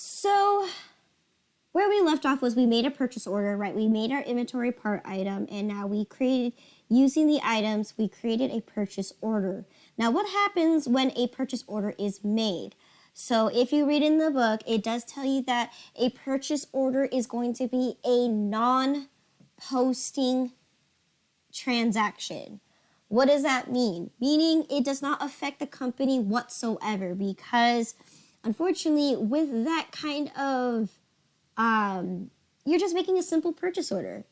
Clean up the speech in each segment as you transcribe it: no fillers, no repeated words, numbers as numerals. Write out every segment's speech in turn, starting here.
So where we left off was we made a purchase order, right? We made our inventory part item, and now we created, using the items, we created a purchase order. Now, what happens when a purchase order is made? So if you read in the book, it does tell you that a purchase order is going to be a non-posting transaction. What does that mean? Meaning it does not affect the company whatsoever, because unfortunately with that kind of you're just making a simple purchase order.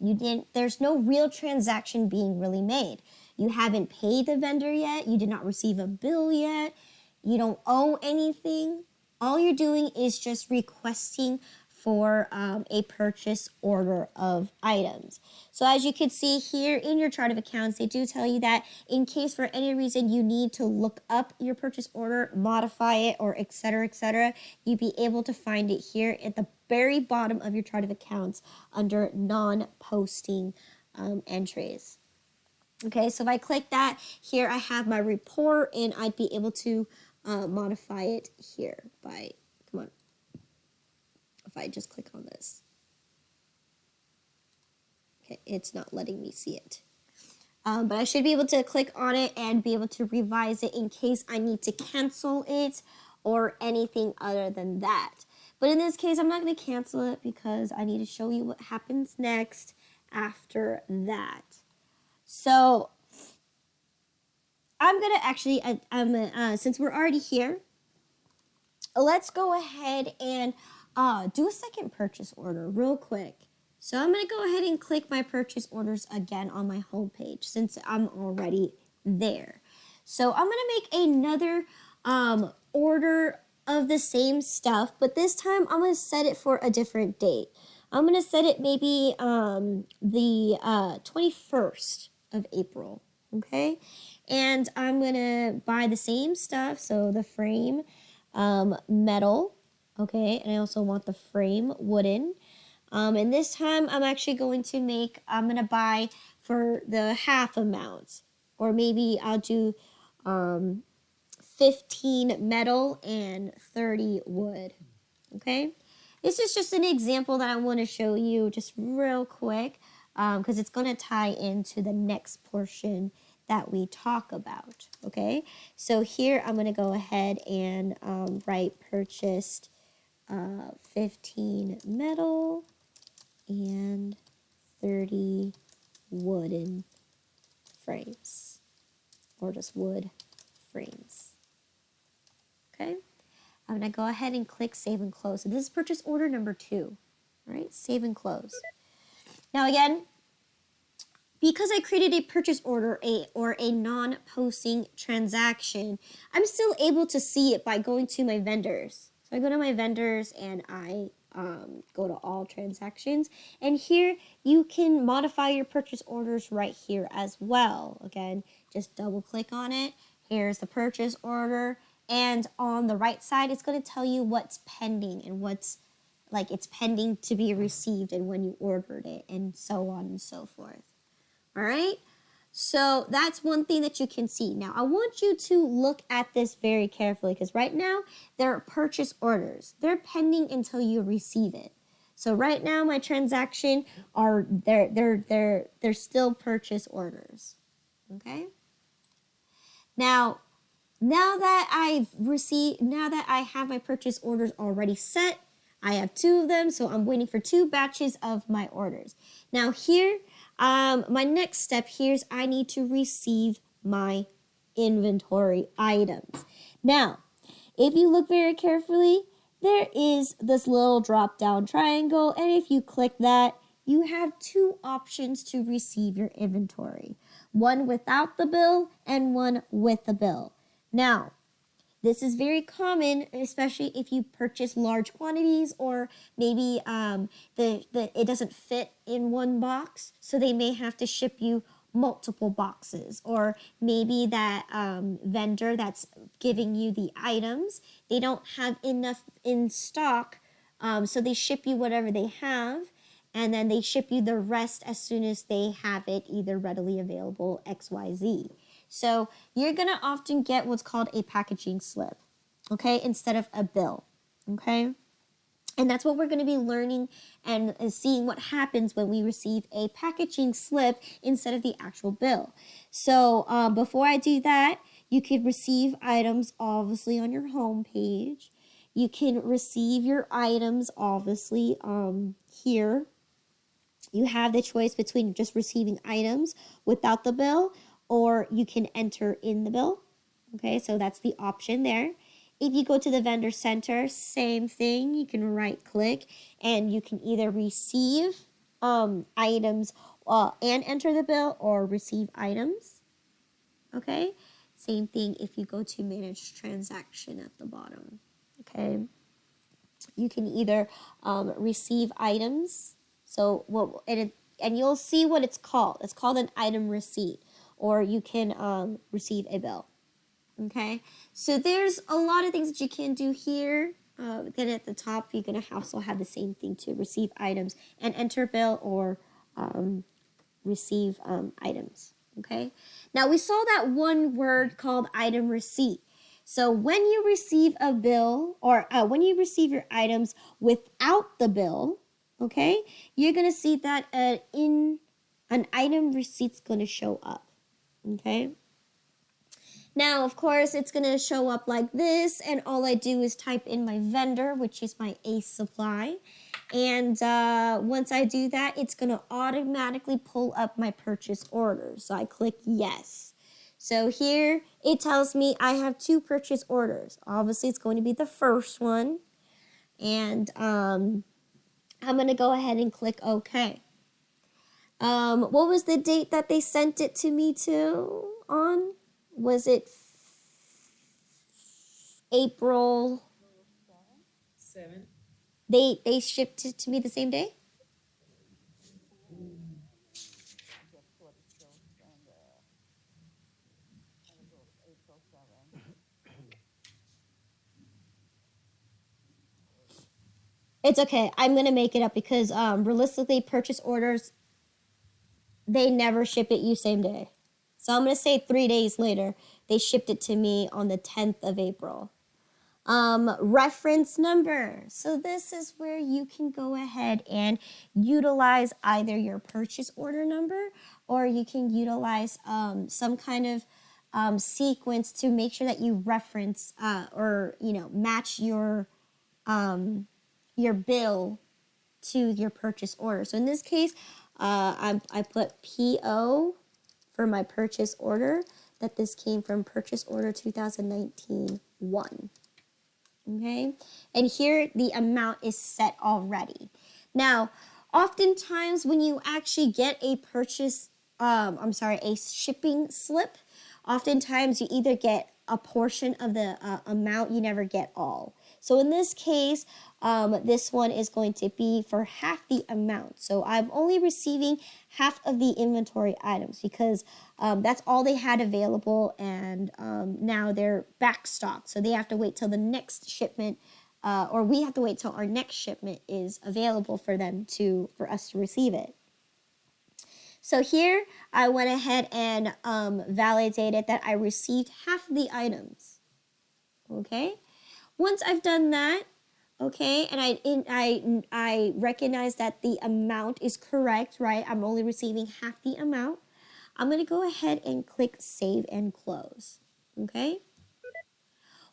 There's no real transaction being really made. You haven't paid the vendor yet. You did not receive a bill yet. You don't owe anything. All you're doing is just requesting for a purchase order of items. So as you can see here in your chart of accounts, they do tell you that in case for any reason you need to look up your purchase order, modify it, or etc., you'd be able to find it here at the very bottom of your chart of accounts under non-posting entries. Okay, so if I click that, here I have my report, and I'd be able to modify it here by, come on, if I just click on this. Okay, it's not letting me see it. But I should be able to click on it and be able to revise it in case I need to cancel it or anything other than that. But in this case, I'm not going to cancel it because I need to show you what happens next after that. So I'm going to actually, since we're already here, let's go ahead and do a second purchase order real quick. So I'm going to go ahead and click my purchase orders again on my home page since I'm already there. So I'm going to make another order of the same stuff, but this time I'm going to set it for a different date. I'm going to set it maybe the 21st of April, okay? And I'm going to buy the same stuff, so the frame metal, okay? And I also want the frame wooden. And this time I'm actually going to I'm going to buy for the half amount, or maybe I'll do 15 metal and 30 wood, okay? This is just an example that I want to show you just real quick because it's going to tie into the next portion that we talk about, okay? So here I'm going to go ahead and write purchased 15 metal and 30 wooden frames, or just wood frames. Okay, I'm going to go ahead and click Save and Close. So this is purchase order number 2. All right, Save and Close. Now again, because I created a purchase order or a non-posting transaction, I'm still able to see it by going to my vendors. So I go to my vendors and I go to all transactions. And here you can modify your purchase orders right here as well. Again, just double click on it. Here's the purchase order. And on the right side, it's going to tell you what's pending and what's it's pending to be received and when you ordered it and so on and so forth. All right. So that's one thing that you can see. Now, I want you to look at this very carefully because right now they're purchase orders. They're pending until you receive it. So right now my transaction are they're still purchase orders. Okay. Now that I have my purchase orders already set, I have 2 of them, so I'm waiting for 2 batches of my orders. Now here, my next step here is I need to receive my inventory items. Now, if you look very carefully, there is this little drop-down triangle, and if you click that, you have 2 options to receive your inventory. One without the bill and one with the bill. Now, this is very common, especially if you purchase large quantities or maybe it doesn't fit in one box, so they may have to ship you multiple boxes. Or maybe that vendor that's giving you the items, they don't have enough in stock, so they ship you whatever they have, and then they ship you the rest as soon as they have it either readily available, XYZ. So you're going to often get what's called a packaging slip, okay, instead of a bill, okay? And that's what we're going to be learning and seeing what happens when we receive a packaging slip instead of the actual bill. So before I do that, you could receive items obviously on your home page. You can receive your items obviously here. You have the choice between just receiving items without the bill, or you can enter in the bill. Okay, so that's the option there. If you go to the vendor center, same thing. You can right click and you can either receive items and enter the bill, or receive items. Okay, same thing if you go to manage transaction at the bottom. Okay, you can either receive items. So what and you'll see what it's called. It's called an item receipt, or you can receive a bill. Okay, so there's a lot of things that you can do here. Then at the top, you're gonna also have the same thing to receive items and enter bill, or receive items. Okay, now we saw that one word called item receipt. So when you receive a bill, or when you receive your items without the bill, okay, you're gonna see that in an item receipt's gonna show up. Okay. Now, of course, it's going to show up like this, and all I do is type in my vendor, which is my Ace Supply. And once I do that, it's going to automatically pull up my purchase orders. So I click yes. So here it tells me I have 2 purchase orders. Obviously, it's going to be the first one. And I'm going to go ahead and click OK. What was the date that they sent it to me on? Was it April 7? They shipped it to me the same day? It's okay. I'm gonna make it up because realistically, purchase orders, they never ship it you same day. So I'm gonna say 3 days later. They shipped it to me on the 10th of April. Reference number. So this is where you can go ahead and utilize either your purchase order number, or you can utilize some kind of sequence to make sure that you reference or match your bill to your purchase order. So in this case, I put PO for my purchase order, that this came from purchase order 2019-1. Okay, and here the amount is set already. Now, oftentimes when you actually get a a shipping slip, oftentimes you either get a portion of the amount, you never get all. So in this case, this one is going to be for half the amount. So I'm only receiving half of the inventory items because that's all they had available, and now they're back stocked. So they have to wait till the next shipment, or we have to wait till our next shipment is available for us to receive it. So here I went ahead and validated that I received half of the items. Okay. Once I've done that, okay, and I recognize that the amount is correct, right? I'm only receiving half the amount. I'm going to go ahead and click Save and Close, okay?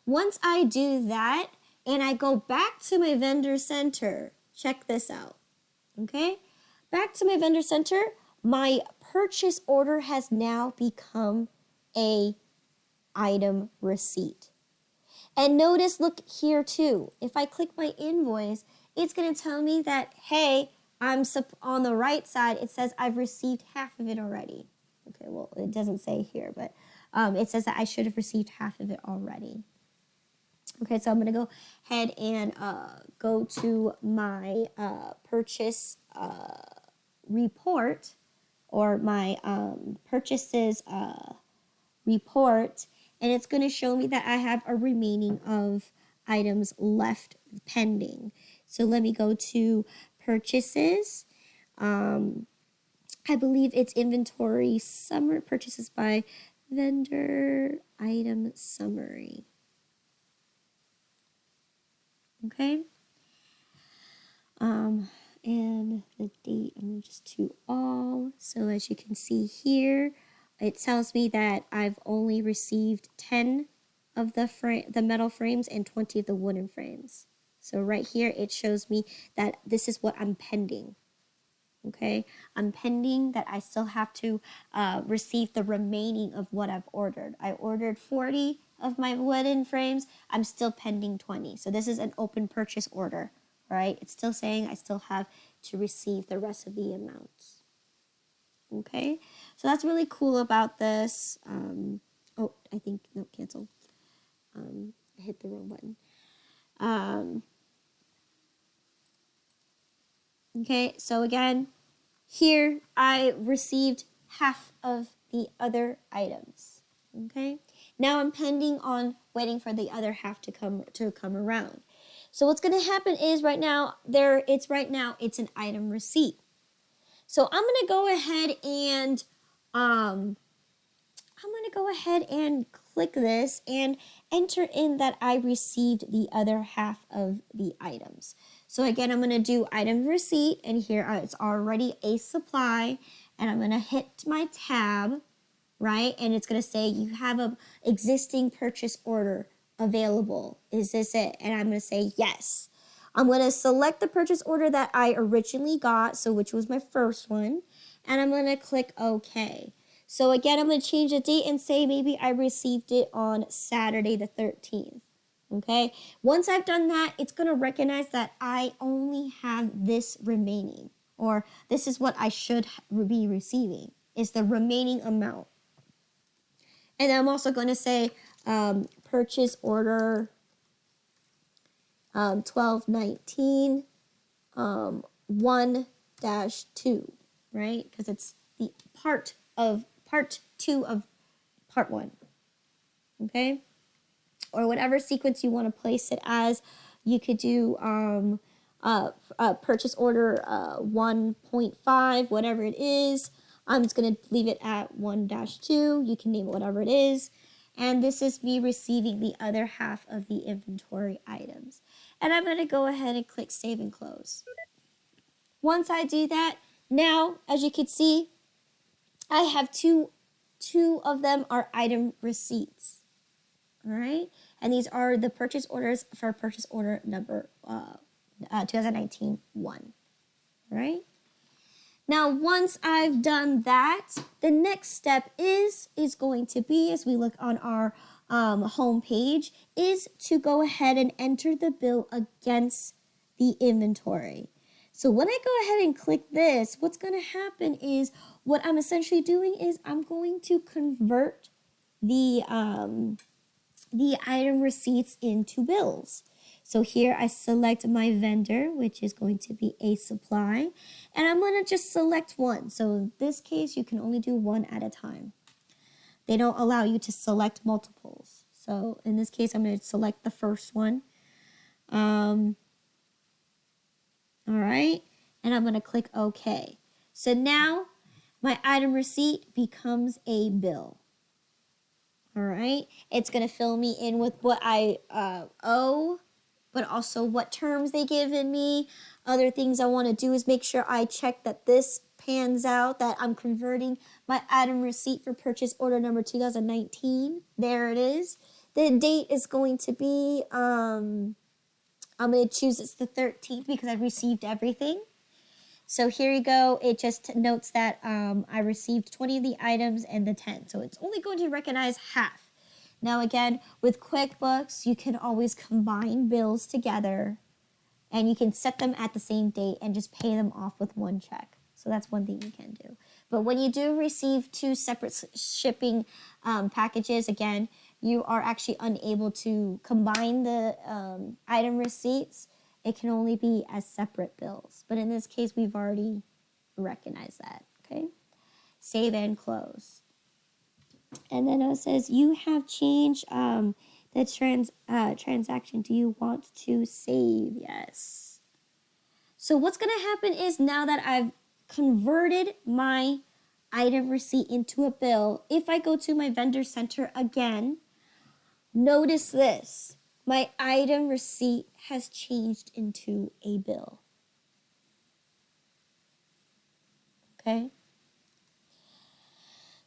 Once I do that, and I go back to my vendor center, check this out, okay? Back to my vendor center, my purchase order has now become a item receipt. And notice, look here too. If I click my invoice, it's going to tell me that, hey, I'm on the right side. It says I've received half of it already. Okay, well, it doesn't say here, but it says that I should have received half of it already. Okay, so I'm going to go ahead and go to my purchase report, or my purchases report, and it's going to show me that I have a remaining of items left pending. So let me go to purchases. I believe it's inventory summary, purchases by vendor, item summary. Okay. And the date, I'm going to just do all. So as you can see here, it tells me that I've only received 10 of the metal frames and 20 of the wooden frames. So right here, it shows me that this is what I'm pending. Okay, I'm pending that I still have to receive the remaining of what I've ordered. I ordered 40 of my wooden frames. I'm still pending 20. So this is an open purchase order, right? It's still saying I still have to receive the rest of the amounts. Okay, so that's really cool about this. Oh, I think, no, cancel. I hit the wrong button. Okay, so again, here I received half of the other items. Okay, now I'm pending on waiting for the other half to come around. So what's going to happen is right now it's an item receipt. So I'm going to go ahead and click this and enter in that I received the other half of the items. So again, I'm going to do item receipt, and here it's already a supply, and I'm going to hit my tab, right? And it's going to say you have a existing purchase order available. Is this it? And I'm going to say yes. I'm going to select the purchase order that I originally got, so which was my first one, and I'm going to click OK. So again, I'm going to change the date and say maybe I received it on Saturday the 13th. Okay, once I've done that, it's going to recognize that I only have this remaining, or this is what I should be receiving, is the remaining amount. And then I'm also going to say purchase order 1219 1-2, right? Because it's the part 2 of part 1. Okay? Or whatever sequence you want to place it as. You could do purchase order 1.5, whatever it is. I'm just going to leave it at 1-2. You can name it whatever it is. And this is me receiving the other half of the inventory items. And I'm going to go ahead and click Save and Close. Once I do that, now, as you can see, I have two of them are item receipts. All right, and these are the purchase orders for purchase order number 2019-1. All right. Now, once I've done that, the next step is going to be, as we look on our home page, is to go ahead and enter the bill against the inventory. So when I go ahead and click this, what's going to happen is what I'm essentially doing is I'm going to convert the item receipts into bills. So here I select my vendor, which is going to be a supply, and I'm going to just select one. So in this case, you can only do one at a time. They don't allow you to select multiples. So in this case, I'm going to select the first one. All right, and I'm going to click OK. So now my item receipt becomes a bill. All right, it's going to fill me in with what I owe, but also what terms they given me. Other things I want to do is make sure I check that this pans out, that I'm converting my item receipt for purchase order number 2019. There it is. The date is going to be, I'm going to choose it's the 13th because I received everything. So here you go. It just notes that I received 20 of the items and the 10. So it's only going to recognize half. Now again, with QuickBooks, you can always combine bills together and you can set them at the same date and just pay them off with one check. So that's one thing you can do. But when you do receive two separate shipping packages, again, you are actually unable to combine the item receipts. It can only be as separate bills. But in this case, we've already recognized that, okay? Save and close. And then it says, you have changed the transaction. Do you want to save? Yes. So what's going to happen is now that I've converted my item receipt into a bill, if I go to my vendor center again, notice this. My item receipt has changed into a bill. Okay.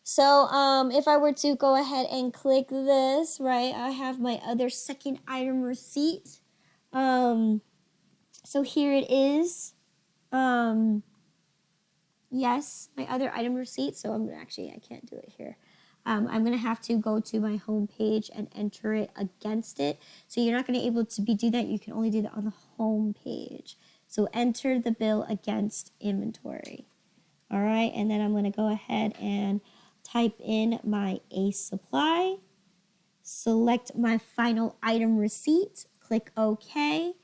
So if I were to go ahead and click this, right, I have my other second item receipt. So here it is. Yes, my other item receipt. So I can't do it here. I'm going to have to go to my home page and enter it against it. So you're not going to be able to do that. You can only do that on the home page. So enter the bill against inventory. All right, and then I'm going to go ahead and type in my Ace Supply, select my final item receipt, click OK.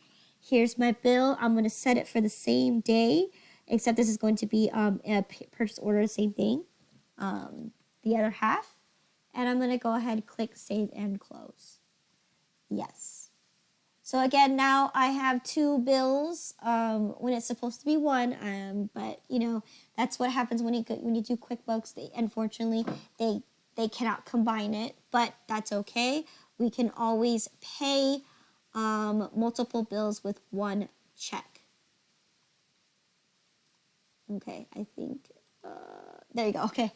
Here's my bill. I'm going to set it for the same day, except this is going to be a purchase order, the same thing, the other half. And I'm going to go ahead and click Save and Close. Yes. So again, now I have two bills when it's supposed to be one, but you know that's what happens when you do QuickBooks. Unfortunately, they cannot combine it, but that's okay. We can always pay multiple bills with one check. Okay, I think there you go. Okay,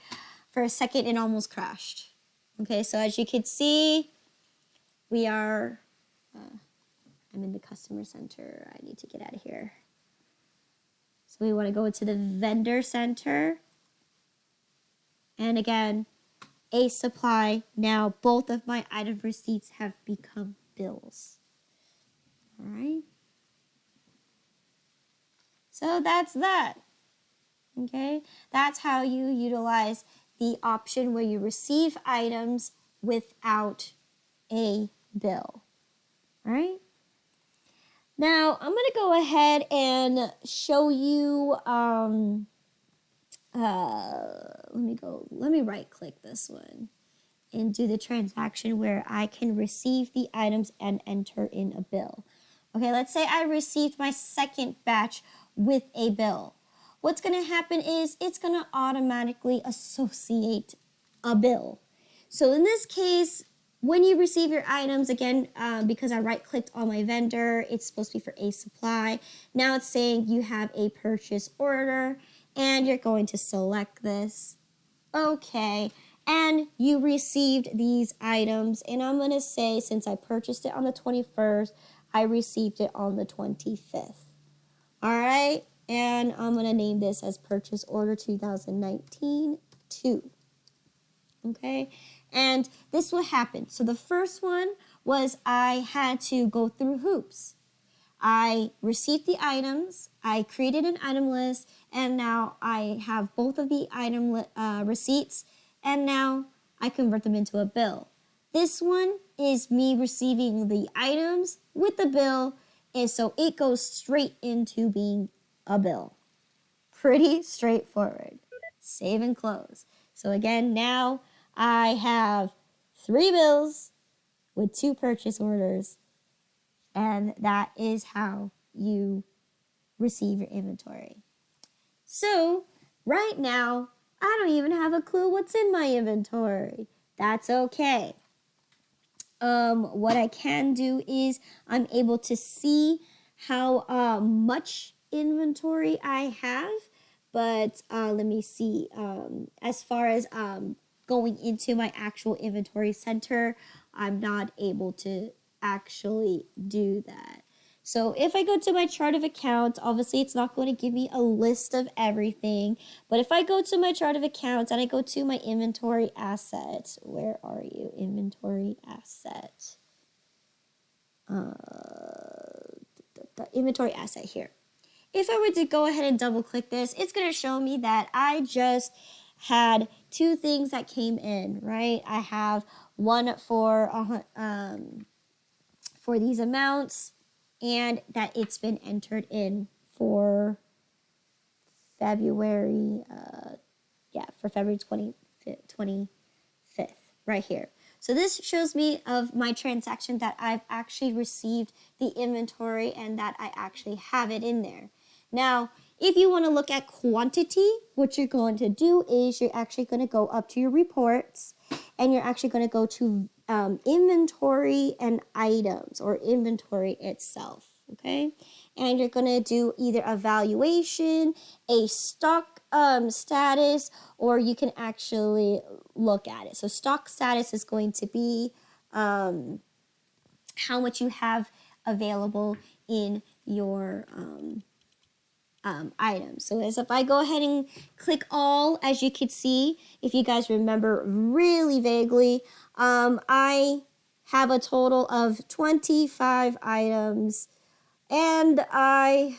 for a second it almost crashed. Okay, so as you can see, we are. I'm in the customer center. I need to get out of here. So we want to go into the vendor center. And again, Ace Supply. Now both of my item receipts have become bills. All right. So that's that. Okay. That's how you utilize the option where you receive items without a bill. All right. Now, I'm going to go ahead and show you, let me right click this one and do the transaction where I can receive the items and enter in a bill. Okay, let's say I received my second batch with a bill. What's going to happen is it's going to automatically associate a bill. So in this case, when you receive your items, again, because I right-clicked on my vendor, it's supposed to be for Ace Supply. Now it's saying you have a purchase order, and you're going to select this. Okay, and you received these items, and I'm going to say, since I purchased it on the 21st, I received it on the 25th. All right, and I'm going to name this as Purchase Order 2019-2. Okay, and this will happen. So the first one was I had to go through hoops. I received the items, I created an item list, and now I have both of the item receipts, and now I convert them into a bill. This one is me receiving the items with the bill, and so it goes straight into being a bill. Pretty straightforward. Save and close. So again, now I have 3 bills with 2 purchase orders, and that is how you receive your inventory. So right now, I don't even have a clue what's in my inventory. That's okay. What I can do is I'm able to see how much inventory I have, but let me see. As far as going into my actual inventory center, I'm not able to actually do that. So if I go to my chart of accounts, obviously it's not going to give me a list of everything. But if I go to my chart of accounts and I go to my inventory asset, where are you? Inventory asset. The inventory asset here. If I were to go ahead and double click this, it's going to show me that I just had 2 things that came in, right? I have one for these amounts, and that it's been entered in for February, for February 25th, right here. So this shows me of my transaction that I've actually received the inventory and that I actually have it in there. Now, if you want to look at quantity, what you're going to do is you're actually going to go up to your reports, and you're actually going to go to inventory and items, or inventory itself, okay? And you're going to do either a valuation, a stock status, or you can actually look at it. So stock status is going to be how much you have available in your items. So as if I go ahead and click all, as you can see, if you guys remember really vaguely, I have a total of 25 items, and I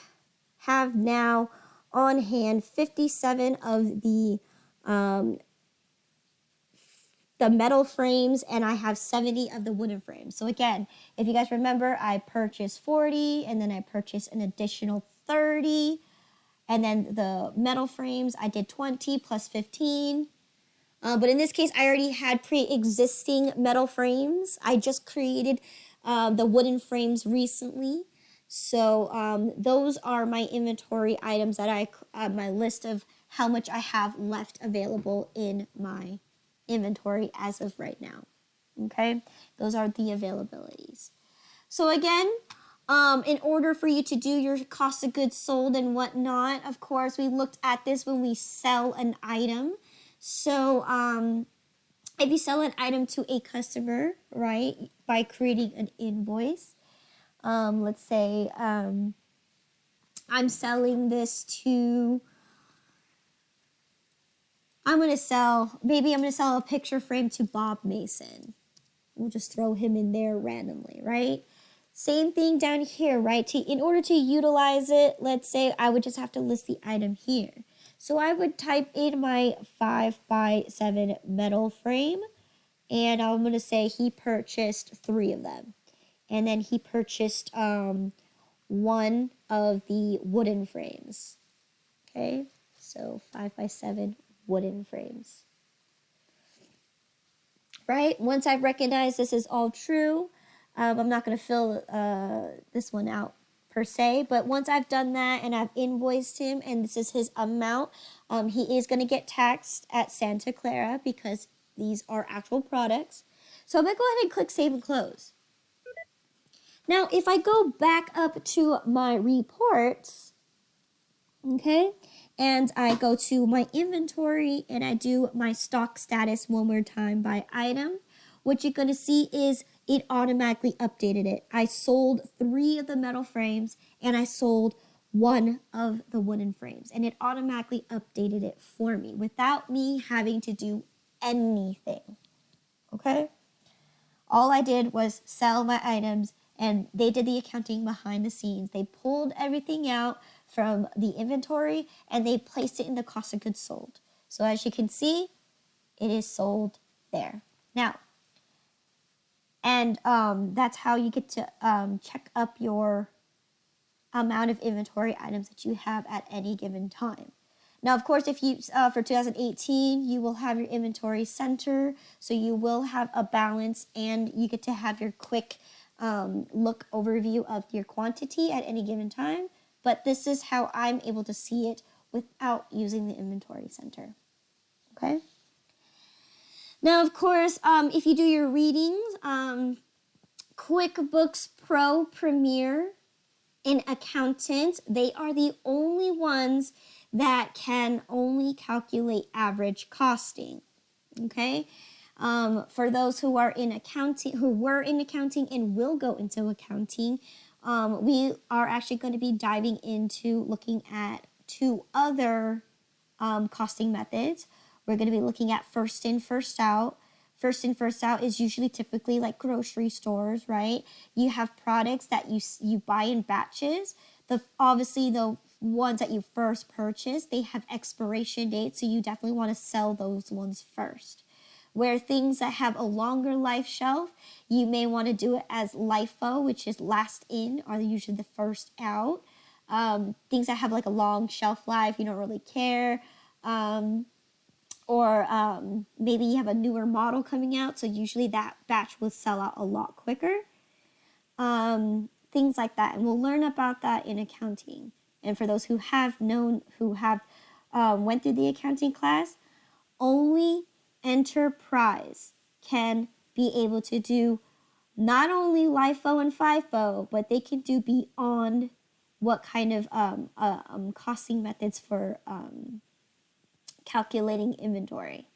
have now on hand 57 of the metal frames, and I have 70 of the wooden frames. So again, if you guys remember, I purchased 40, and then I purchased an additional 30, and then the metal frames, I did 20 plus 15. But in this case, I already had pre-existing metal frames. I just created the wooden frames recently. So those are my inventory items that my list of how much I have left available in my inventory as of right now. Okay, those are the availabilities. So again, in order for you to do your cost of goods sold and whatnot, of course, we looked at this when we sell an item. So if you sell an item to a customer, right, by creating an invoice, let's say I'm selling this to, maybe I'm going to sell a picture frame to Bob Mason. We'll just throw him in there randomly, right? Same thing down here, right? In order to utilize it, let's say I would just have to list the item here. So I would type in my 5x7 metal frame, and I'm going to say he purchased 3 of them. And then he purchased 1 of the wooden frames. Okay, so 5x7 wooden frames. Right? Once I've recognized this is all true, I'm not going to fill this one out per se, but once I've done that and I've invoiced him and this is his amount, he is going to get taxed at Santa Clara because these are actual products. So I'm going to go ahead and click Save and Close. Now, if I go back up to my reports, okay, and I go to my inventory and I do my stock status one more time by item, what you're going to see is it automatically updated it. I sold 3 of the metal frames and I sold 1 of the wooden frames, and it automatically updated it for me without me having to do anything. Okay? All I did was sell my items, and they did the accounting behind the scenes. They pulled everything out from the inventory and they placed it in the cost of goods sold. So as you can see, it is sold there. Now, and that's how you get to check up your amount of inventory items that you have at any given time. Now, of course, if you for 2018, you will have your inventory center, so you will have a balance, and you get to have your quick look overview of your quantity at any given time. But this is how I'm able to see it without using the inventory center. Okay. Now, of course, if you do your readings, QuickBooks Pro Premier and Accountant, they are the only ones that can only calculate average costing. Okay. For those who are in accounting, who were in accounting and will go into accounting, we are actually going to be diving into looking at 2 other costing methods. We're going to be looking at first in, first out. First in, first out is usually typically like grocery stores, right? You have products that you buy in batches. Obviously the ones that you first purchase, they have expiration dates, so you definitely want to sell those ones first. Where things that have a longer life shelf, you may want to do it as LIFO, which is last in, are usually the first out. Things that have like a long shelf life, you don't really care. Or maybe you have a newer model coming out, so usually that batch will sell out a lot quicker. Things like that, and we'll learn about that in accounting. And for those who have went through the accounting class, only enterprise can be able to do not only LIFO and FIFO, but they can do beyond what kind of costing methods for calculating inventory.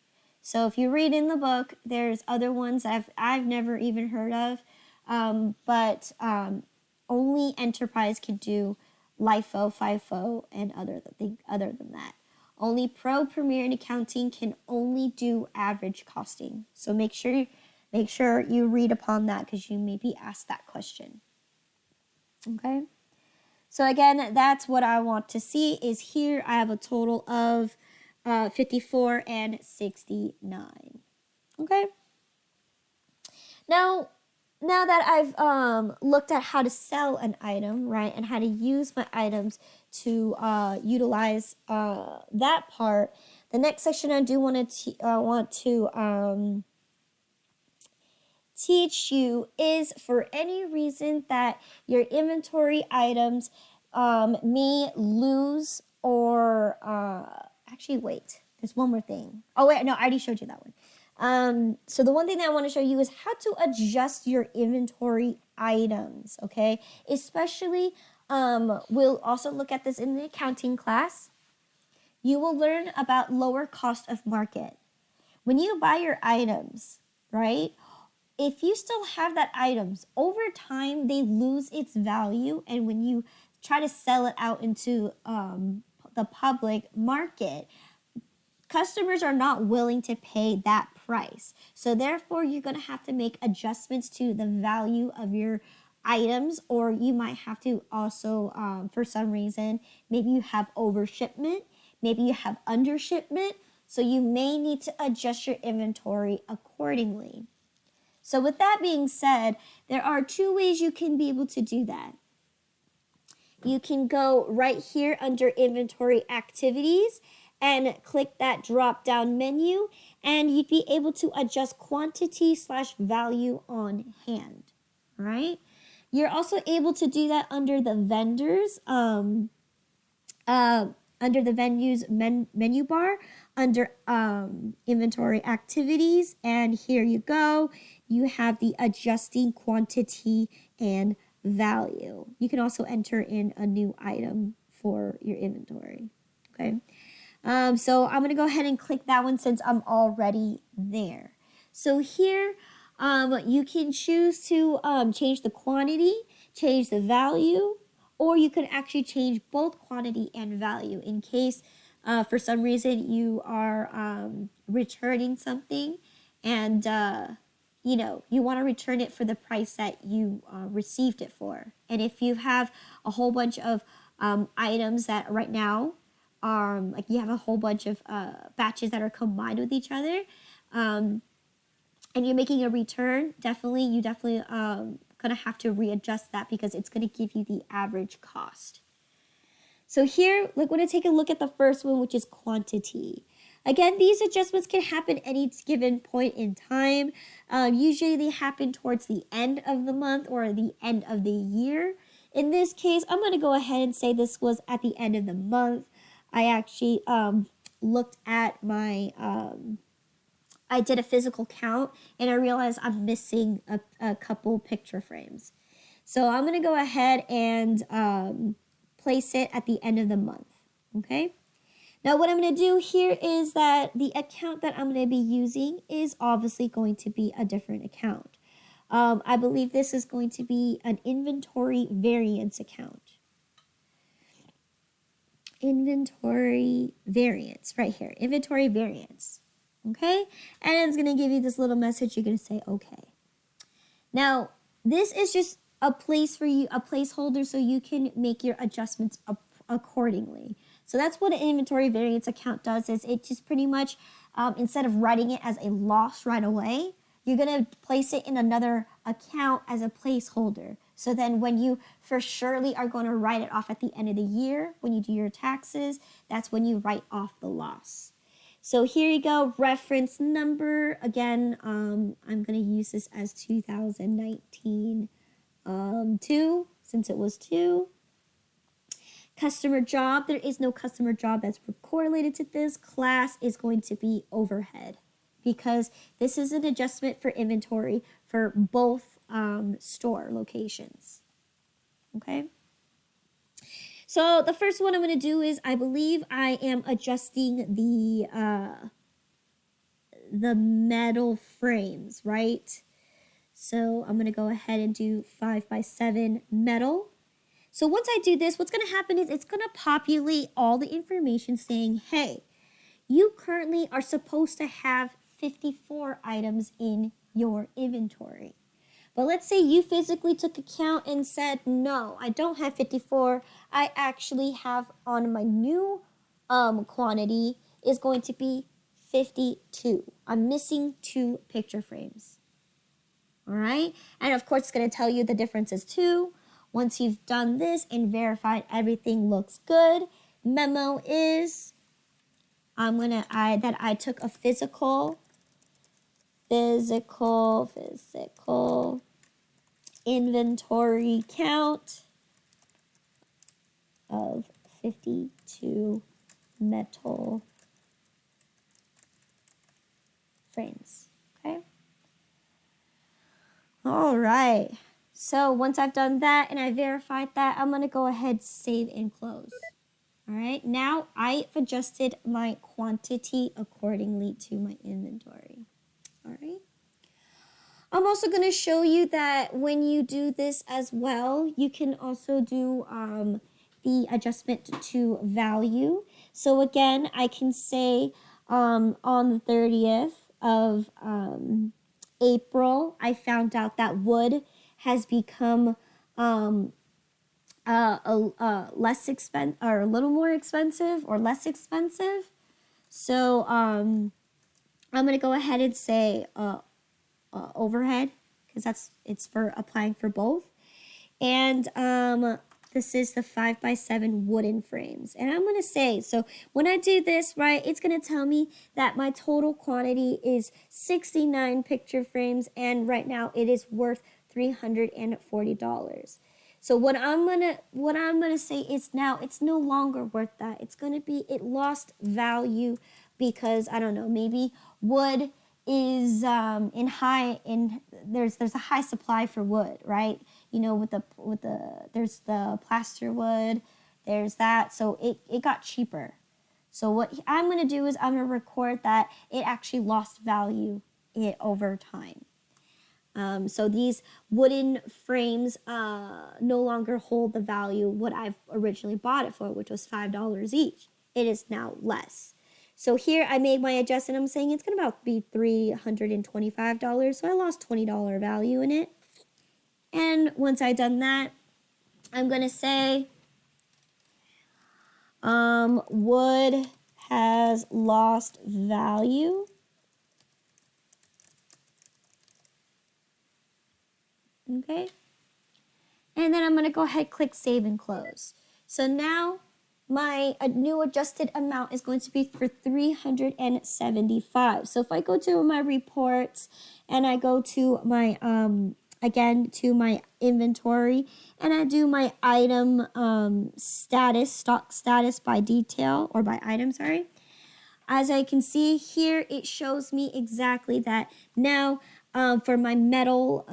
So if you read in the book, there's other ones I've never even heard of, but only Enterprise can do LIFO, FIFO, and other than that. Only Pro, Premier, and Accounting can only do average costing. So make sure you read upon that because you may be asked that question. Okay. So again, that's what I want to see is here I have a total of 54 and 69. Okay. Now that I've looked at how to sell an item, right, and how to use my items to utilize that part, the next section I do want to teach you is for any reason that your inventory items may lose or actually wait, there's one more thing. Oh wait, no, I already showed you that one. So the one thing that I want to show you is how to adjust your inventory items, okay? Especially, we'll also look at this in the accounting class. You will learn about lower cost of market. When you buy your items, right? If you still have that items, over time, they lose its value. And when you try to sell it out into the public market, customers are not willing to pay that price. So therefore, you're going to have to make adjustments to the value of your items, or you might have to also, for some reason, maybe you have overshipment, maybe you have undershipment. So you may need to adjust your inventory accordingly. So with that being said, there are two ways you can be able to do that. You can go right here under inventory activities and click that drop down menu, and you'd be able to adjust quantity / value on hand, all right? You're also able to do that under the vendors, under the venues menu bar, under inventory activities, and here you go. You have the adjusting quantity and value. You can also enter in a new item for your inventory, okay? So I'm going to go ahead and click that one since I'm already there. So here, you can choose to change the quantity, change the value, or you can actually change both quantity and value in case for some reason you are returning something and you want to return it for the price that you received it for. And if you have a whole bunch of items that right now are like you have a whole bunch of batches that are combined with each other, and you're making a return, you definitely gonna have to readjust that because it's gonna give you the average cost. So here, we're going to take a look at the first one, which is quantity. Again, these adjustments can happen any given point in time. Usually they happen towards the end of the month or the end of the year. In this case, I'm going to go ahead and say this was at the end of the month. I actually looked at my, I did a physical count and I realized I'm missing a couple picture frames. So I'm going to go ahead and place it at the end of the month, okay? Now what I'm going to do here is that the account that I'm going to be using is obviously going to be a different account. I believe this is going to be an inventory variance account. Inventory variance, right here, inventory variance, okay? And it's going to give you this little message. You're going to say, okay. Now, this is just a place for you, a placeholder so you can make your adjustments accordingly. So that's what an inventory variance account does is it just pretty much, instead of writing it as a loss right away, you're going to place it in another account as a placeholder. So then when you for surely are going to write it off at the end of the year, when you do your taxes, that's when you write off the loss. So here you go, reference number. Again, I'm going to use this as 2019 2, since it was 2. Customer job, there is no customer job that's correlated to this. Class is going to be overhead because this is an adjustment for inventory for both store locations. Okay. So the first one I'm going to do is I believe I am adjusting the metal frames, right? So I'm going to go ahead and do 5x7 metal. So once I do this, what's going to happen is it's going to populate all the information saying, hey, you currently are supposed to have 54 items in your inventory. But let's say you physically took a count and said, no, I don't have 54. I actually have on my new quantity is going to be 52. I'm missing 2 picture frames. All right. And of course, it's going to tell you the differences too. Once you've done this and verified everything looks good, memo is I took a physical inventory count of 52 metal frames. Okay. All right. So once I've done that and I verified that, I'm going to go ahead, save and close. All right. Now I've adjusted my quantity accordingly to my inventory. All right. I'm also going to show you that when you do this as well, you can also do the adjustment to value. So again, I can say on the 30th of April, I found out that wood has become less expensive or a little more expensive or less expensive. So I'm going to go ahead and say overhead because it's for applying for both. And this is the 5x7 wooden frames. And I'm going to say, so when I do this, right, it's going to tell me that my total quantity is 69 picture frames. And right now it is worth $340. So what I'm gonna say is now it's no longer worth that. It's gonna be, it lost value because I don't know, maybe wood is there's a high supply for wood, right? You know, with the there's the plaster wood, there's that, so it got cheaper. So what I'm gonna do is I'm gonna record that it actually lost value over time. So these wooden frames no longer hold the value what I've originally bought it for, which was $5 each. It is now less. So here I made my adjustment. I'm saying it's going to about be $325. So I lost $20 value in it. And once I've done that, I'm going to say wood has lost value. Okay. And then I'm going to go ahead, click save and close. So now my new adjusted amount is going to be for $375. So if I go to my reports and I go to my, again, to my inventory and I do my item status, stock status by detail or by item, sorry. As I can see here, it shows me exactly that now for my metal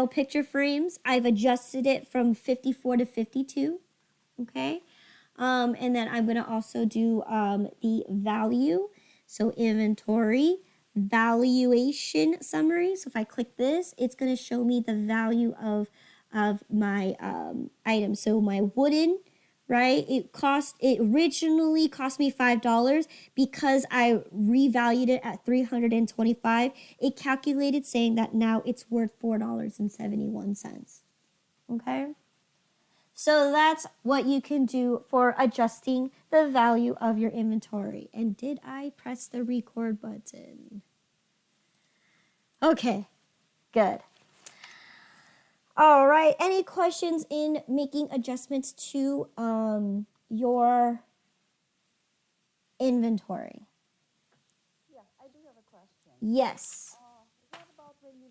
picture frames, I've adjusted it from 54 to 52, okay? And then I'm gonna also do the value. So inventory, valuation summary. So if I click this, it's gonna show me the value of my item. So my wooden, right? It originally cost me $5 because I revalued it at $325. It calculated saying that now it's worth $4.71. Okay? So that's what you can do for adjusting the value of your inventory. And did I press the record button? Okay, good. All right, any questions in making adjustments to your inventory? Yeah, I do have a question. Yes. What about when you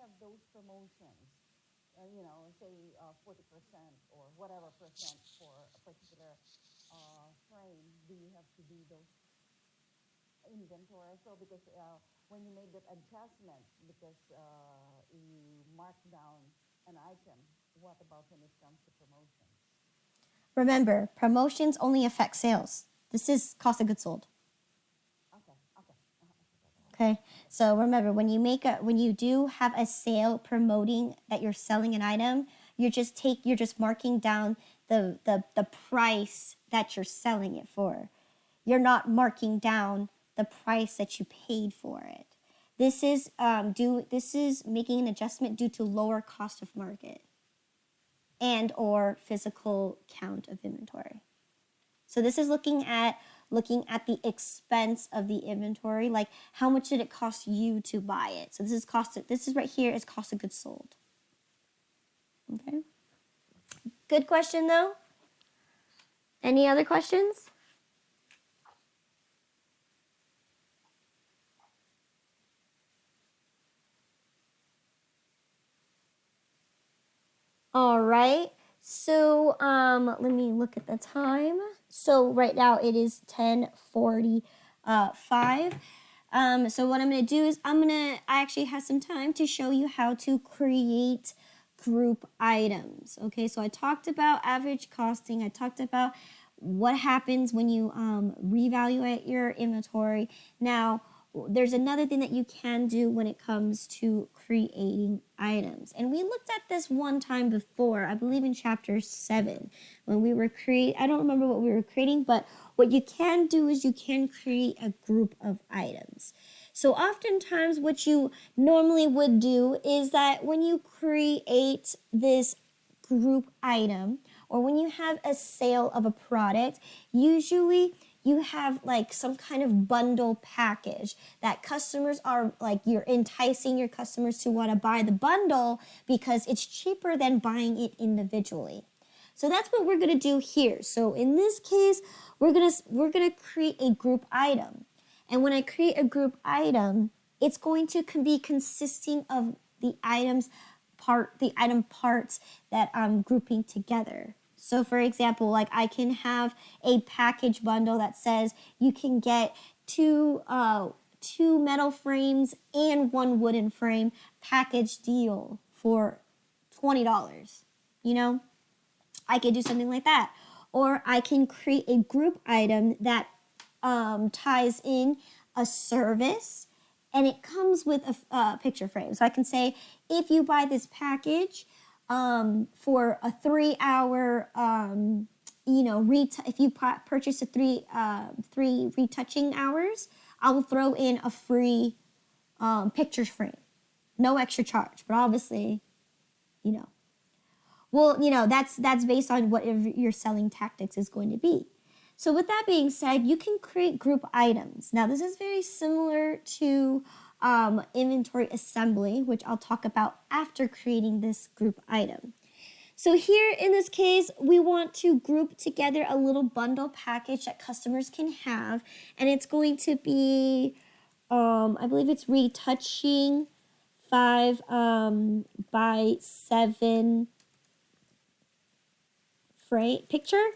have those promotions? Say 40% or whatever percent for a particular frame. Do you have to do those inventory? So because when you made that adjustment, because you marked down an item, what about when it comes to promotions? Remember, promotions only affect sales. This is cost of goods sold. Okay, okay. Okay, so remember when you do have a sale promoting that you're selling an item, you're just marking down the price that you're selling it for. You're not marking down the price that you paid for it. This is making an adjustment due to lower cost of market and or physical count of inventory. So this is looking at the expense of the inventory, like how much did it cost you to buy it. So this is right here is cost of goods sold. Okay. Good question though. Any other questions? All right. So let me look at the time. So right now it is 10:45. So what I'm gonna do is I actually have some time to show you how to create group items. Okay, so I talked about average costing. I talked about what happens when you reevaluate your inventory. Now, there's another thing that you can do when it comes to creating items. And we looked at this one time before, I believe in chapter 7, when we were I don't remember what we were creating, but what you can do is you can create a group of items. So oftentimes what you normally would do is that when you create this group item or when you have a sale of a product, usually you have like some kind of bundle package that customers are like, you're enticing your customers to want to buy the bundle because it's cheaper than buying it individually. So that's what we're going to do here. So in this case, we're going to create a group item. And when I create a group item, it's going to be consisting of the item parts that I'm grouping together. So for example, like I can have a package bundle that says you can get two metal frames and one wooden frame package deal for $20. You know, I could do something like that. Or I can create a group item that ties in a service and it comes with a picture frame. So I can say, if you buy this package for a 3-hour, if you purchase three retouching hours, I will throw in a free picture frame. No extra charge, but obviously, that's based on what your selling tactics is going to be. So with that being said, you can create group items. Now this is very similar to inventory assembly, which I'll talk about after creating this group item. So here in this case, we want to group together a little bundle package that customers can have. And it's going to be, I believe it's retouching 5 by 7 frame picture.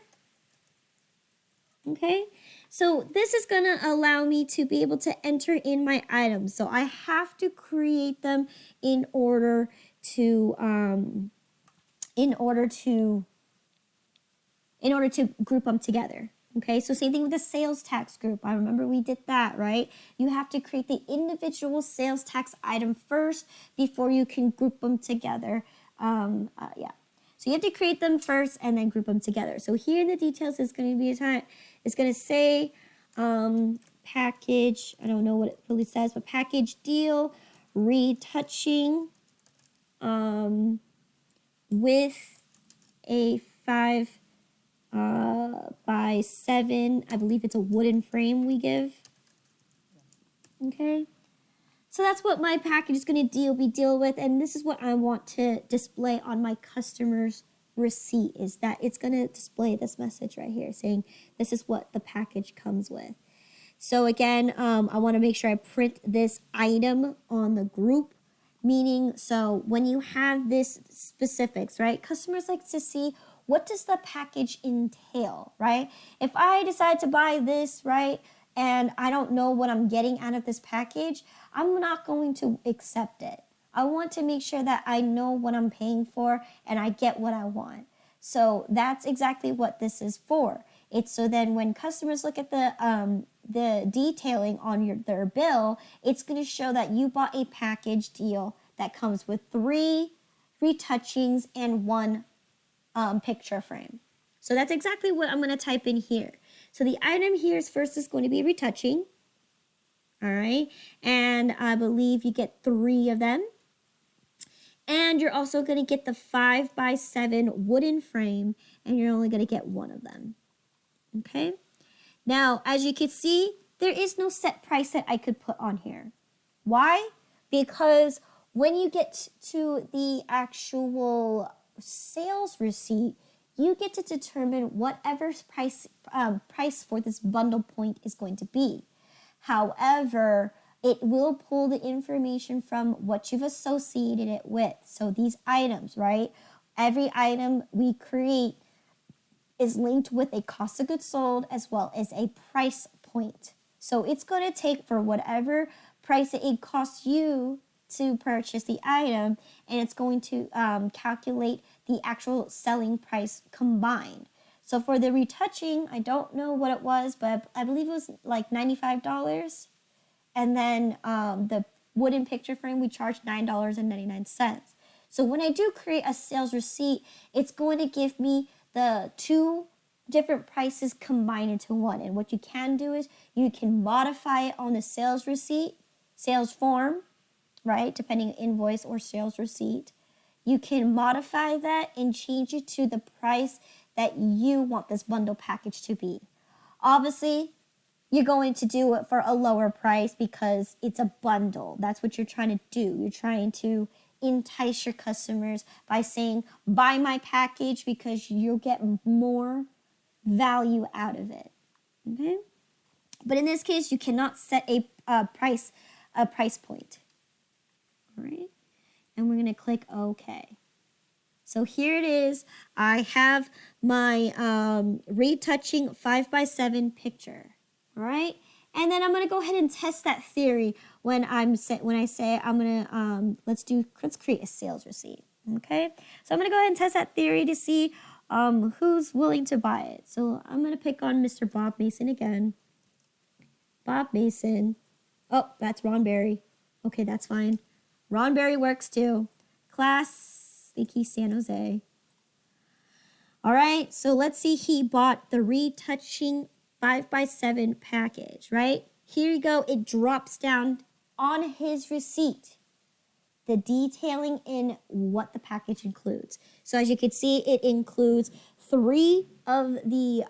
Okay, so this is going to allow me to be able to enter in my items. So I have to create them in order to group them together. Okay, so same thing with the sales tax group. I remember we did that, right? You have to create the individual sales tax item first before you can group them together. So you have to create them first and then group them together. So here in the details is going to be it's going to say package. I don't know what it really says, but package deal retouching with a 5 by 7. I believe it's a wooden frame we give. Okay. So that's what my package is going to deal with, and this is what I want to display on my customer's receipt, is that it's going to display this message right here saying this is what the package comes with. So again, I want to make sure I print this item on the group, meaning so when you have this specifics, right, customers like to see what does the package entail, right? If I decide to buy this, right, and I don't know what I'm getting out of this package, I'm not going to accept it. I want to make sure that I know what I'm paying for and I get what I want. So that's exactly what this is for. It's so then when customers look at the detailing on their bill, it's going to show that you bought a package deal that comes with 3 retouchings and 1 picture frame. So that's exactly what I'm going to type in here. So the item here is first is going to be retouching. All right. And I believe you get 3 of them. And you're also going to get the 5x7 wooden frame, and you're only going to get 1 of them. Okay. Now, as you can see, there is no set price that I could put on here. Why? Because when you get to the actual sales receipt, you get to determine whatever price for this bundle point is going to be. However, it will pull the information from what you've associated it with. So these items, right? Every item we create is linked with a cost of goods sold as well as a price point. So it's going to take for whatever price it costs you to purchase the item, and it's going to calculate the actual selling price combined. So for the retouching, I don't know what it was, but I believe it was like $95. And then the wooden picture frame, we charged $9.99. So when I do create a sales receipt, it's going to give me the 2 different prices combined into one. And what you can do is you can modify it on the sales receipt, sales form, right? Depending on invoice or sales receipt. You can modify that and change it to the price that you want this bundle package to be. Obviously, you're going to do it for a lower price because it's a bundle. That's what you're trying to do. You're trying to entice your customers by saying, buy my package because you'll get more value out of it. Okay? But in this case, you cannot set a price point. All right? And we're going to click OK. So here it is. I have my retouching 5x7 picture. All right, and then I'm gonna go ahead and test that theory when I say I'm gonna let's create a sales receipt. Okay, so I'm gonna go ahead and test that theory to see who's willing to buy it. So I'm gonna pick on Mr. Bob Mason again. Bob Mason. Oh, that's Ron Berry. Okay, that's fine. Ron Berry works too. Class, I think he's San Jose. All right, so let's see. He bought the retouching 5x7 package, right? Here you go. It drops down on his receipt, the detailing in what the package includes. So as you can see, it includes 3 of the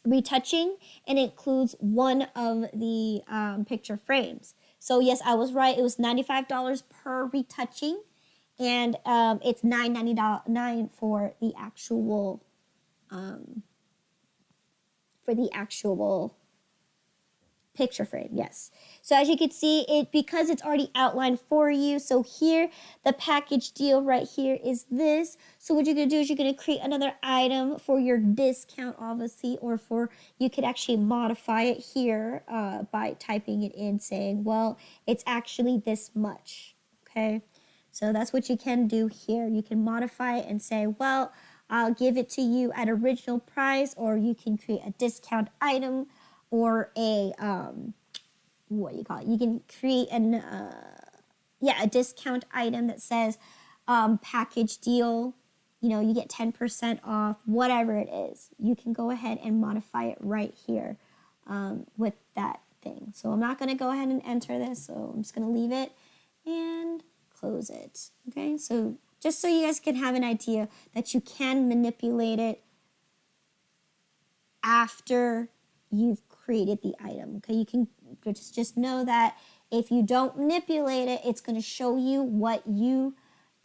retouching and it includes 1 of the picture frames. So yes, I was right. It was $95 per retouching, and it's $9.99 for the actual picture frame. Yes. So as you can see, because it's already outlined for you. So here, the package deal right here is this. So what you're going to do is you're going to create another item for your discount, obviously, or you could actually modify it here by typing it in, saying, well, it's actually this much. Okay. So that's what you can do here. You can modify it and say, well, I'll give it to you at original price, or you can create a discount item or a, what do you call it? You can create a discount item that says package deal, you get 10% off, whatever it is. You can go ahead and modify it right here with that thing. So I'm not going to go ahead and enter this, so I'm just going to leave it and close it. Okay, so just so you guys can have an idea that you can manipulate it after you've created the item. Okay, you can just know that if you don't manipulate it, it's going to show you what you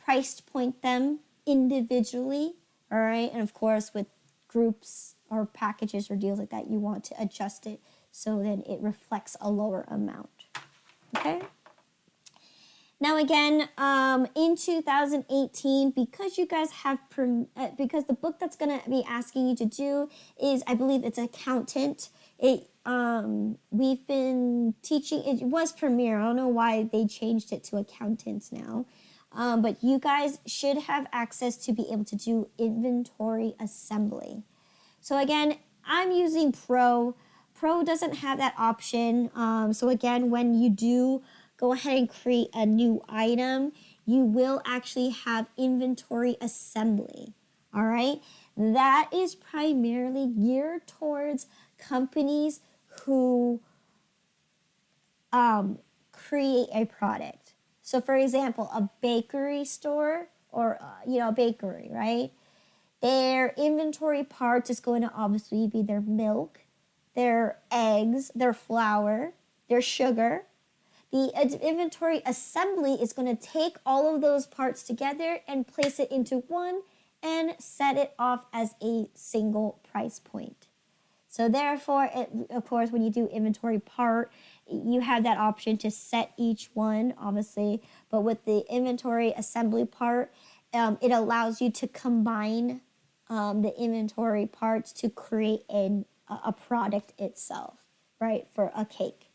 priced point them individually. All right, and of course with groups or packages or deals like that, you want to adjust it so that it reflects a lower amount. Okay. Now again, in 2018, because you guys have, because the book that's going to be asking you to do is, I believe it's accountant. we've been teaching, it was Premiere. I don't know why they changed it to accountants now. But you guys should have access to be able to do inventory assembly. So again, I'm using Pro. Pro doesn't have that option. So again, when you do go ahead and create a new item, you will actually have inventory assembly. All right. That is primarily geared towards companies who create a product. So for example, a bakery store or, a bakery, right? Their inventory parts is going to obviously be their milk, their eggs, their flour, their sugar. The inventory assembly is going to take all of those parts together and place it into one and set it off as a single price point. So therefore, of course, when you do inventory part, you have that option to set each one, obviously. But with the inventory assembly part, it allows you to combine the inventory parts to create a product itself, right, for a cake.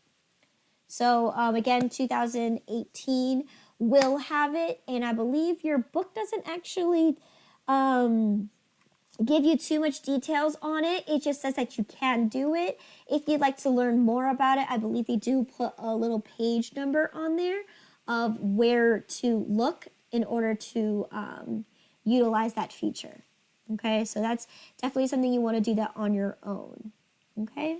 So again, 2018 will have it, and I believe your book doesn't actually give you too much details on it. It just says that you can do it. If you'd like to learn more about it, I believe they do put a little page number on there of where to look in order to utilize that feature. Okay, so that's definitely something you want to do that on your own. Okay.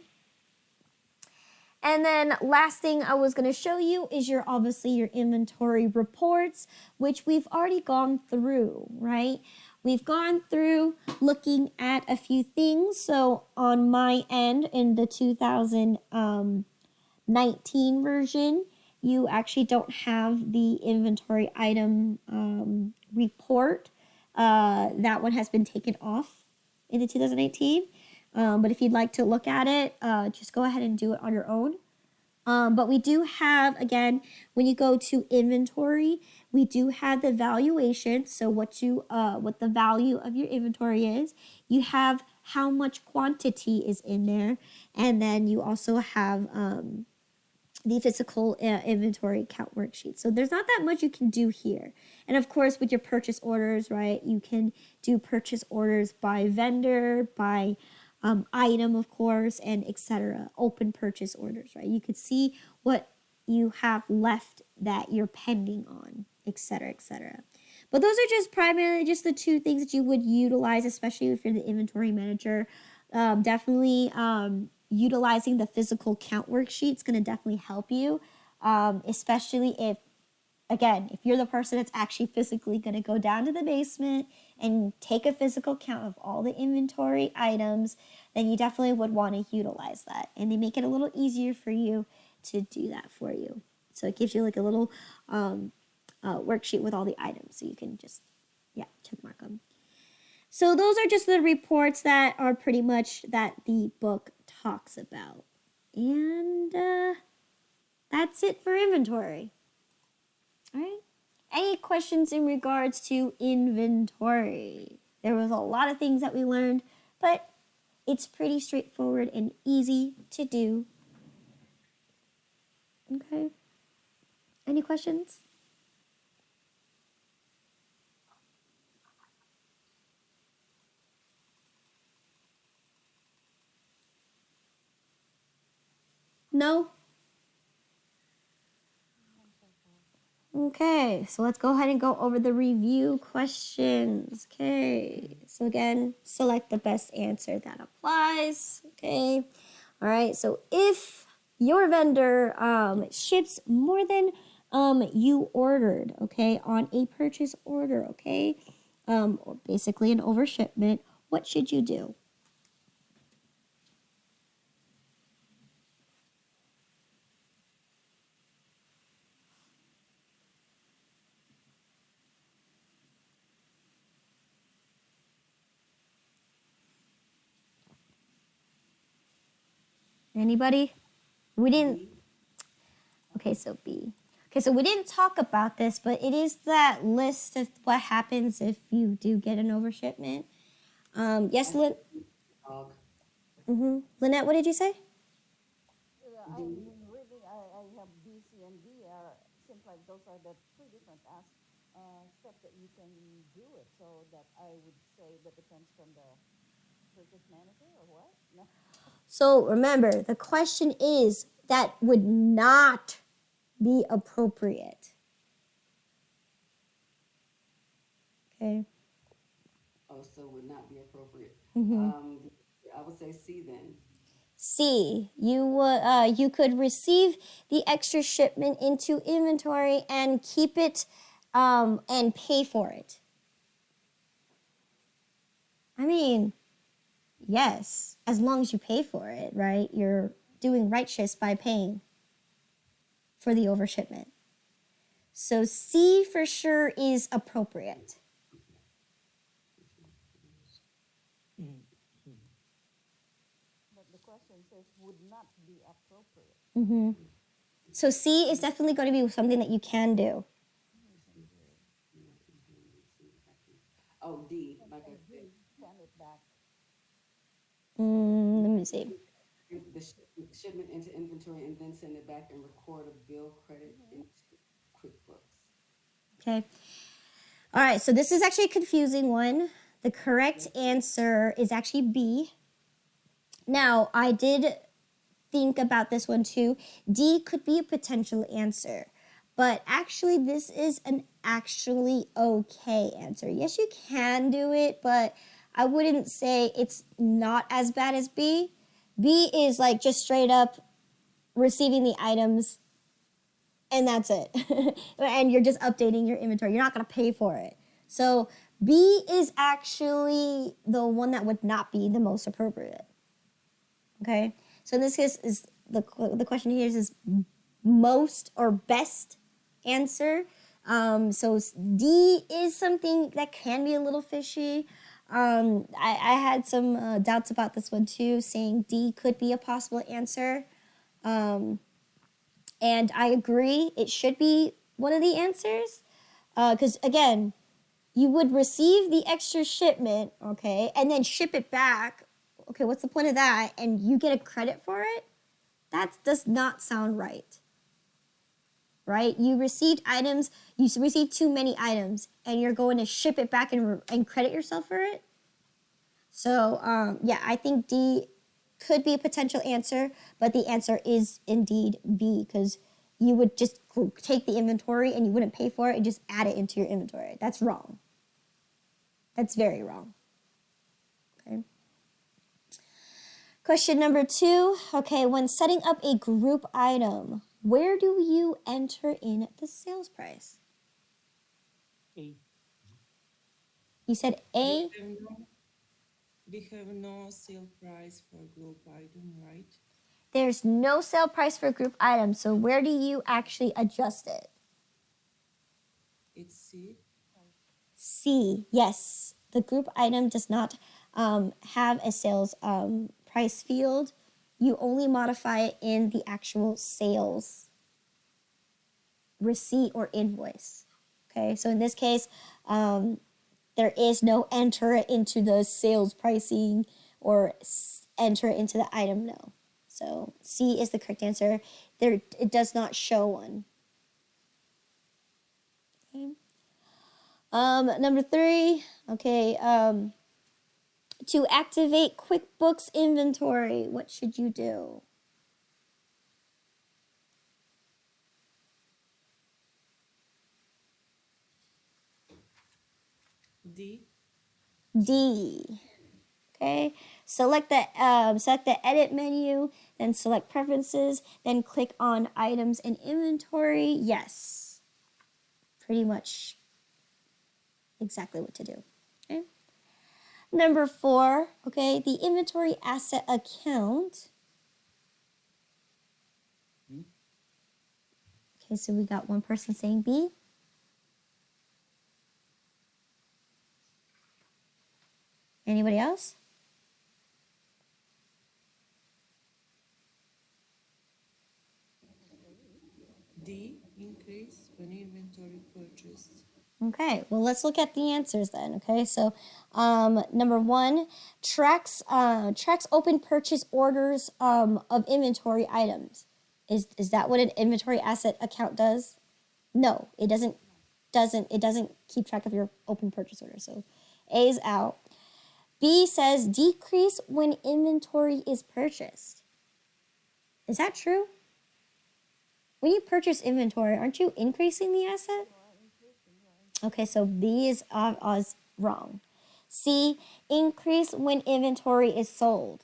And then last thing I was going to show you is obviously your inventory reports, which we've already gone through, right? We've gone through looking at a few things. So on my end, in the 2019 version, you actually don't have the inventory item report. That one has been taken off in the 2018. But if you'd like to look at it, just go ahead and do it on your own. But we do have, again, when you go to inventory, we do have the valuation. So what the value of your inventory is. You have how much quantity is in there. And then you also have the physical inventory count worksheet. So there's not that much you can do here. And of course, with your purchase orders, right, you can do purchase orders by vendor, by item, of course, and etc. Open purchase orders, right? You could see what you have left that you're pending on, etc., etc. But those are just primarily just the two things that you would utilize, especially if you're the inventory manager. Definitely utilizing the physical count worksheet is going to definitely help you, especially if you're the person that's actually physically going to go down to the basement and take a physical count of all the inventory items, then you definitely would want to utilize that. And they make it a little easier for you to do that for you. So it gives you like a little worksheet with all the items. So you can just, check mark them. So those are just the reports that are pretty much that the book talks about. And that's it for inventory. All right. Any questions in regards to inventory? There was a lot of things that we learned, but it's pretty straightforward and easy to do. Okay. Any questions? No? Okay, so let's go ahead and go over the review questions. Okay, so again, select the best answer that applies. Okay, all right, so if your vendor ships more than you ordered, okay, on a purchase order, okay, or basically an overshipment, what should you do? Anybody? We didn't. Okay, so B. Okay, so we didn't talk about this, but it is that list of what happens if you do get an overshipment. Yes, Lynette, what did you say? I'm reading. I have B, C, and D. Seems like those are the three different steps that you can do it. So that I would say that depends from the purchase manager or what? No. So remember, the question is that would not be appropriate. Okay. Oh, so would not be appropriate. Mm-hmm. I would say C then. C, you could receive the extra shipment into inventory and keep it and pay for it. I mean, yes, as long as you pay for it, right? You're doing righteous by paying for the overshipment. So C for sure is appropriate. But the question says would not be appropriate. Mm-hmm. So C is definitely going to be something that you can do. Oh, D, like I said. Send it back. Let me see. The shipment into inventory and then send it back and record a bill credit into QuickBooks. Okay. All right, so this is actually a confusing one. The correct answer is actually B. Now, I did think about this one too. D could be a potential answer, but actually this is an actually okay answer. Yes, you can do it, but I wouldn't say it's not as bad as B. B is like just straight up receiving the items and that's it. And you're just updating your inventory. You're not going to pay for it. So B is actually the one that would not be the most appropriate. Okay? So in this case, is the question here is most or best answer. So D is something that can be a little fishy. I had some doubts about this one too, saying D could be a possible answer. And I agree, it should be one of the answers. Because again, you would receive the extra shipment, okay, and then ship it back. Okay, what's the point of that? And you get a credit for it? That does not sound right. Right? You received items, you received too many items, and you're going to ship it back and credit yourself for it? So, yeah, I think D could be a potential answer, but the answer is indeed B, because you would just take the inventory and you wouldn't pay for it and just add it into your inventory. That's wrong. That's very wrong. Okay. Question number 2. Okay, when setting up a group item, where do you enter in the sales price? A. You said A? We have no sale price for group item, right? There's no sale price for group items, so where do you actually adjust it? It's C. C, yes. The group item does not have a sales price field. You only modify it in the actual sales receipt or invoice. Okay, so in this case, there is no enter it into the sales pricing or enter it into the item, no. So C is the correct answer. There, it does not show one. Okay. Number 3, okay, to activate QuickBooks inventory, what should you do? D. D. Okay, select the edit menu, then select preferences, then click on items and inventory. Yes, pretty much exactly what to do. Okay. Number 4, okay, the inventory asset account. B. Okay, so we got one person saying B. Anybody else? D. Increase when inventory purchased. Okay, well, let's look at the answers then. Okay, so number 1, tracks open purchase orders of inventory items. Is that what an inventory asset account does? No, it doesn't keep track of your open purchase order. So A is out. B says decrease when inventory is purchased. Is that true? When you purchase inventory, aren't you increasing the asset? Okay, so B is wrong. C, increase when inventory is sold.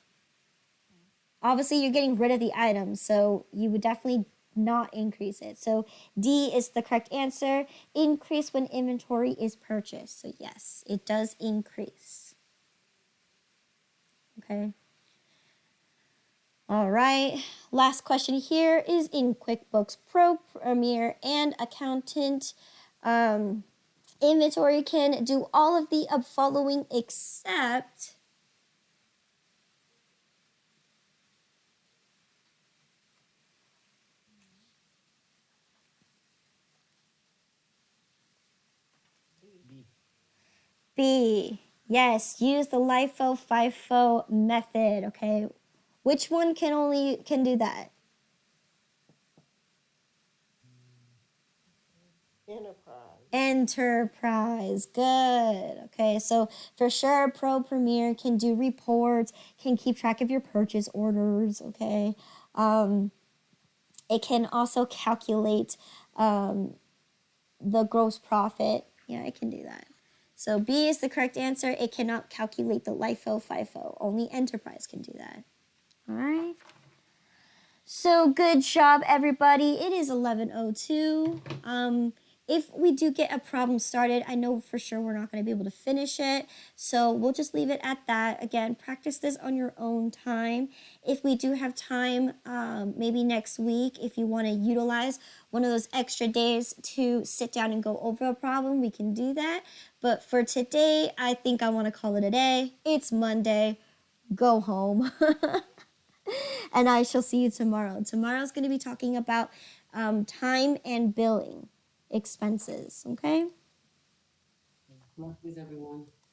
Obviously, you're getting rid of the item, so you would definitely not increase it. So D is the correct answer. Increase when inventory is purchased. So yes, it does increase. Okay. All right. Last question here is in QuickBooks Pro, Premier, and Accountant. Inventory can do all of the following except B. Yes, use the LIFO FIFO method. Okay, which one can do that? Enterprise. Good. Okay, so for sure, Pro Premier can do reports, can keep track of your purchase orders. Okay, it can also calculate the gross profit. Yeah, it can do that. So B is the correct answer. It cannot calculate the LIFO FIFO. Only Enterprise can do that. All right. So good job, everybody. It is 11:02. If we do get a problem started, I know for sure we're not going to be able to finish it. So we'll just leave it at that. Again, practice this on your own time. If we do have time, maybe next week, if you want to utilize one of those extra days to sit down and go over a problem, we can do that. But for today, I think I want to call it a day. It's Monday. Go home. And I shall see you tomorrow. Tomorrow's going to be talking about time and billing expenses, okay? Luck with everyone.